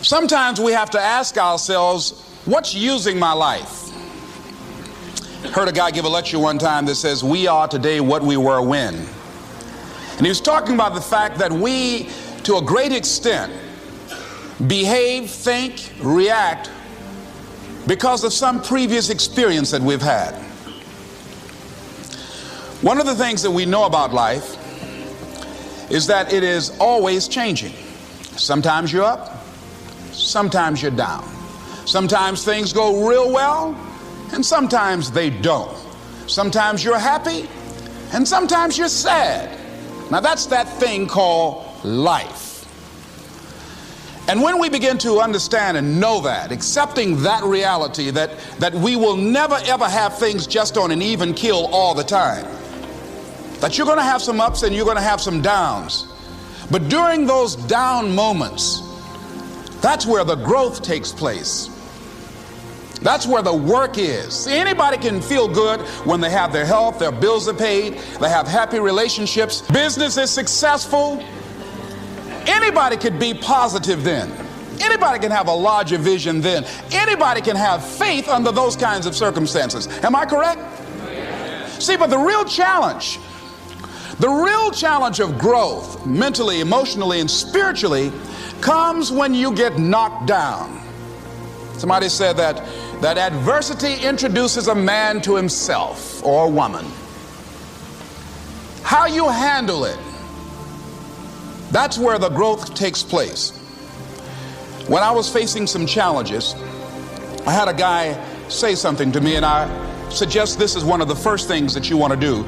Sometimes we have to ask ourselves, what's using my life? Heard a guy give a lecture one time that says, we are today what we were when. And he was talking about the fact that we, to a great extent, behave, think, react because of some previous experience that we've had. One of the things that we know about life is that it is always changing. Sometimes you're up, sometimes you're down. Sometimes things go real well, and sometimes they don't. Sometimes you're happy, and sometimes you're sad. Now that's that thing called life. And when we begin to understand and know that, accepting that reality that we will never ever have things just on an even keel all the time, that you're going to have some ups and you're going to have some downs, but during those down moments, that's where the growth takes place. That's where the work is. See, anybody can feel good when they have their health, their bills are paid, they have happy relationships, business is successful. Anybody could be positive then. Anybody can have a larger vision then. Anybody can have faith under those kinds of circumstances. Am I correct? See, but the real challenge of growth, mentally, emotionally, and spiritually, comes when you get knocked down. Somebody said that adversity introduces a man to himself or a woman. How you handle it, that's where the growth takes place. When I was facing some challenges, I had a guy say something to me, and I suggest this is one of the first things that you want to do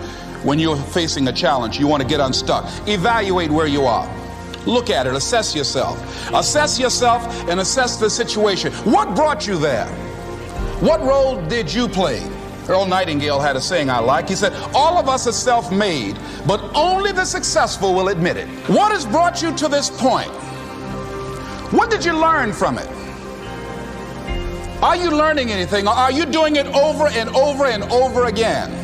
when you're facing a challenge. You want to get unstuck. Evaluate where you are. Look at it, assess yourself. Assess yourself and assess the situation. What brought you there? What role did you play? Earl Nightingale had a saying I like. He said, all of us are self-made, but only the successful will admit it. What has brought you to this point? What did you learn from it? Are you learning anything, or are you doing it over and over and over again?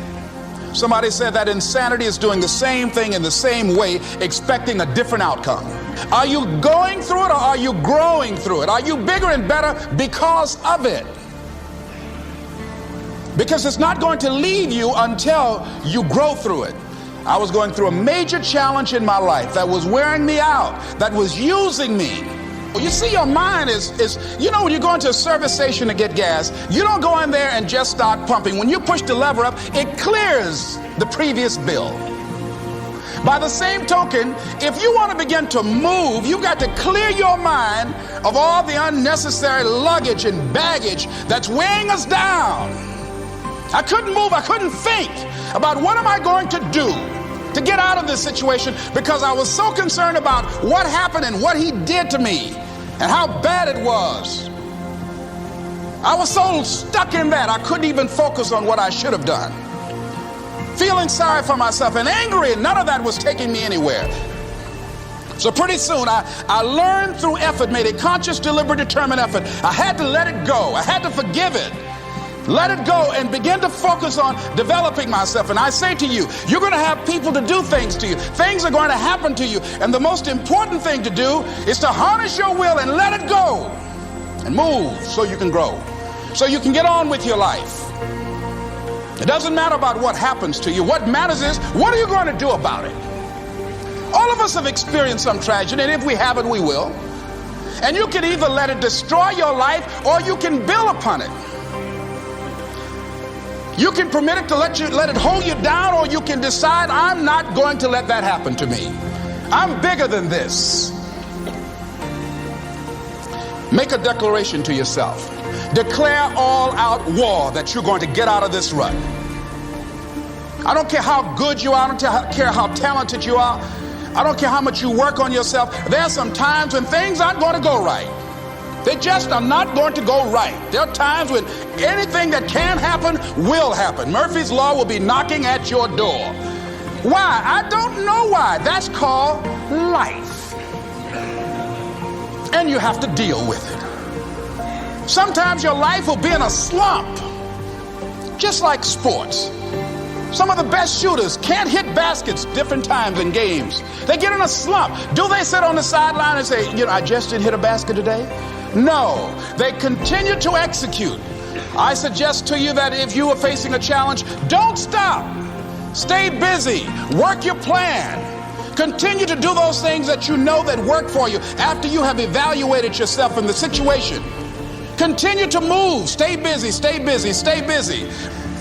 Somebody said that insanity is doing the same thing in the same way, expecting a different outcome. Are you going through it, or are you growing through it? Are you bigger and better because of it? Because it's not going to leave you until you grow through it. I was going through a major challenge in my life that was wearing me out, that was using me. You see, your mind is, when you go into a service station to get gas, you don't go in there and just start pumping. When you push the lever up, it clears the previous bill. By the same token, if you want to begin to move, you've got to clear your mind of all the unnecessary luggage and baggage that's weighing us down. I couldn't move, I couldn't think about what am I going to do to get out of this situation, because I was so concerned about what happened and what he did to me and how bad it was. I was so stuck in that I couldn't even focus on what I should have done. Feeling sorry for myself and angry, and none of that was taking me anywhere. So pretty soon I learned through effort, made a conscious, deliberate, determined effort. I had to let it go. I had to forgive it. Let it go and begin to focus on developing myself. And I say to you, you're going to have people to do things to you. Things are going to happen to you. And the most important thing to do is to harness your will and let it go and move so you can grow, so you can get on with your life. It doesn't matter about what happens to you. What matters is, what are you going to do about it? All of us have experienced some tragedy, and if we haven't, we will. And you can either let it destroy your life, or you can build upon it. You can permit it to let it hold you down, or you can decide, I'm not going to let that happen to me. I'm bigger than this. Make a declaration to yourself. Declare all out war that you're going to get out of this rut. I don't care how good you are. I don't care how talented you are. I don't care how much you work on yourself. There are some times when things aren't going to go right. They just are not going to go right. There are times when anything that can happen will happen. Murphy's Law will be knocking at your door. Why? I don't know why. That's called life. And you have to deal with it. Sometimes your life will be in a slump, just like sports. Some of the best shooters can't hit baskets different times in games. They get in a slump. Do they sit on the sideline and say, I just didn't hit a basket today? No, they continue to execute. I suggest to you that if you are facing a challenge, don't stop. Stay busy. Work your plan. Continue to do those things that you know that work for you after you have evaluated yourself in the situation. Continue to move. Stay busy, stay busy, stay busy.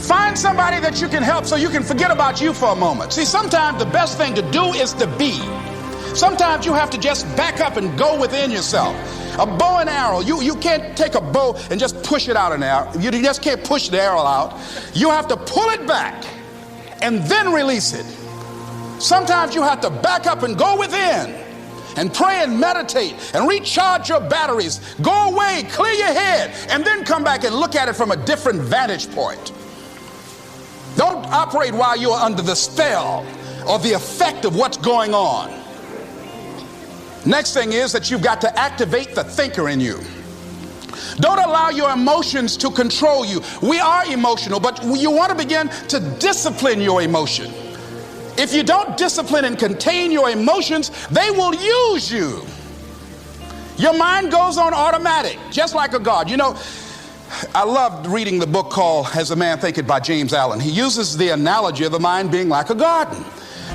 Find somebody that you can help so you can forget about you for a moment. See, sometimes the best thing to do is to be. Sometimes you have to just back up and go within yourself. A bow and arrow, you can't take a bow and just push it out an arrow. You just can't push the arrow out. You have to pull it back and then release it. Sometimes you have to back up and go within and pray and meditate and recharge your batteries. Go away, clear your head, and then come back and look at it from a different vantage point. Don't operate while you're under the spell or the effect of what's going on. Next thing is that you've got to activate the thinker in you. Don't allow your emotions to control you. We are emotional, but you want to begin to discipline your emotion. If you don't discipline and contain your emotions, they will use you. Your mind goes on automatic, just like a God. You know, I loved reading the book called As a Man Thinketh by James Allen. He uses the analogy of the mind being like a garden.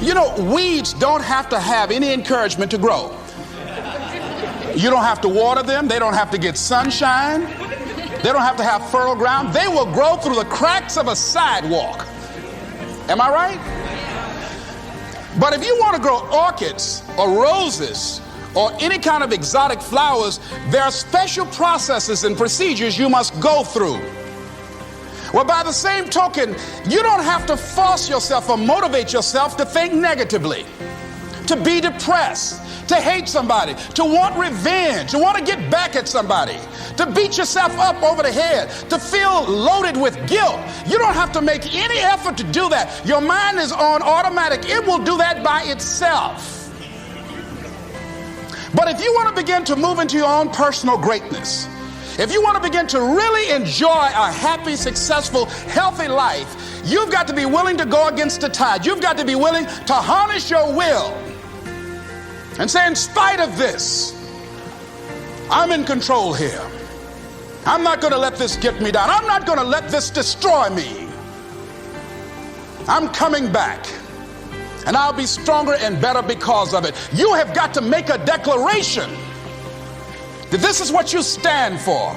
You know, weeds don't have to have any encouragement to grow. You don't have to water them. They don't have to get sunshine. They don't have to have fertile ground. They will grow through the cracks of a sidewalk. Am I right? But if you want to grow orchids or roses or any kind of exotic flowers, there are special processes and procedures you must go through. Well, by the same token, you don't have to force yourself or motivate yourself to think negatively, to be depressed, to hate somebody, to want revenge, to want to get back at somebody, to beat yourself up over the head, to feel loaded with guilt. You don't have to make any effort to do that. Your mind is on automatic. It will do that by itself. But if you want to begin to move into your own personal greatness, if you want to begin to really enjoy a happy, successful, healthy life, you've got to be willing to go against the tide. You've got to be willing to harness your will and say, in spite of this, I'm in control here. I'm not going to let this get me down. I'm not going to let this destroy me. I'm coming back, and I'll be stronger and better because of it. You have got to make a declaration that this is what you stand for.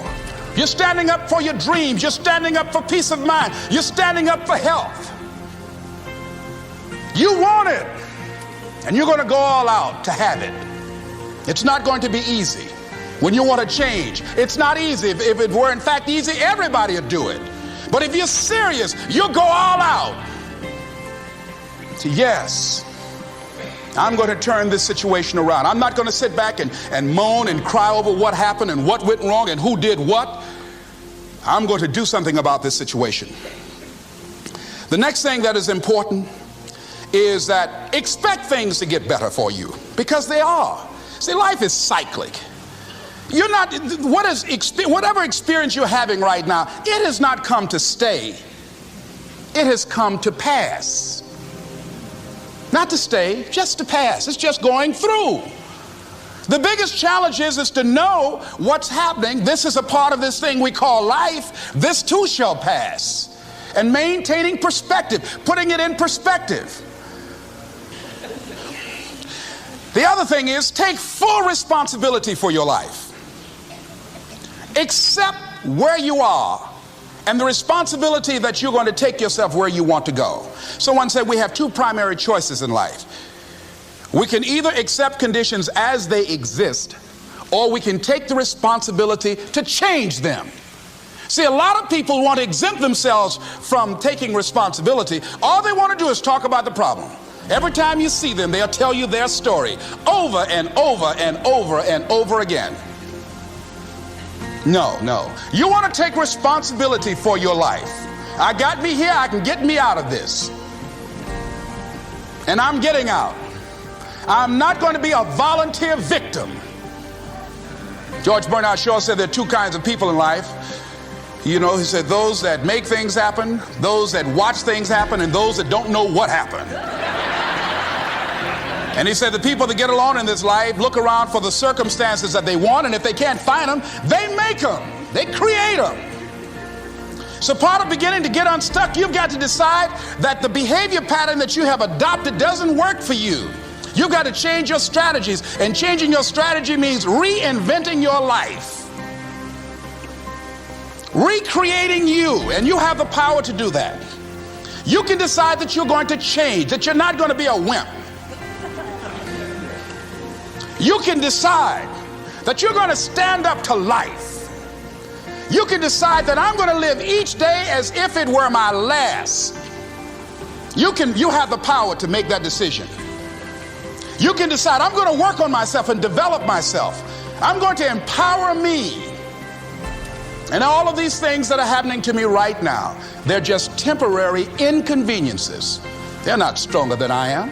You're standing up for your dreams. You're standing up for peace of mind. You're standing up for health. You want it. And you're going to go all out to have it. It's not going to be easy. When you want to change, it's not easy. If it were in fact easy, everybody would do it. But if you're serious, you'll go all out. So yes, I'm going to turn this situation around. I'm not going to sit back and moan and cry over what happened and what went wrong and who did what. I'm going to do something about this situation. The next thing that is important is that expect things to get better for you, because they are. See, life is cyclic. You're not, whatever experience you're having right now, it has not come to stay. It has come to pass. Not to stay, just to pass. It's just going through. The biggest challenge is to know what's happening. This is a part of this thing we call life. This too shall pass. And maintaining perspective, putting it in perspective. The other thing is, take full responsibility for your life. Accept where you are and the responsibility that you're going to take yourself where you want to go. Someone said we have two primary choices in life. We can either accept conditions as they exist, or we can take the responsibility to change them. See, a lot of people want to exempt themselves from taking responsibility. All they want to do is talk about the problem. Every time you see them, they'll tell you their story over and over and over and over again. No. You want to take responsibility for your life. I got me here, I can get me out of this. And I'm getting out. I'm not going to be a volunteer victim. George Bernard Shaw said there are two kinds of people in life. You know, he said those that make things happen, those that watch things happen, and those that don't know what happened. And he said the people that get along in this life look around for the circumstances that they want, and if they can't find them, they make them. They create them. So part of beginning to get unstuck, you've got to decide that the behavior pattern that you have adopted doesn't work for you. You've got to change your strategies, and changing your strategy means reinventing your life, recreating you, and you have the power to do that. You can decide that you're going to change, that you're not going to be a wimp. You can decide that you're going to stand up to life. You can decide that I'm going to live each day as if it were my last. You have the power to make that decision. You can decide I'm going to work on myself and develop myself. I'm going to empower me. And all of these things that are happening to me right now, they're just temporary inconveniences. They're not stronger than I am.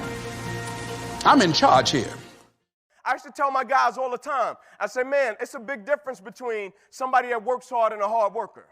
I'm in charge here. I used to tell my guys all the time, I say, man, it's a big difference between somebody that works hard and a hard worker.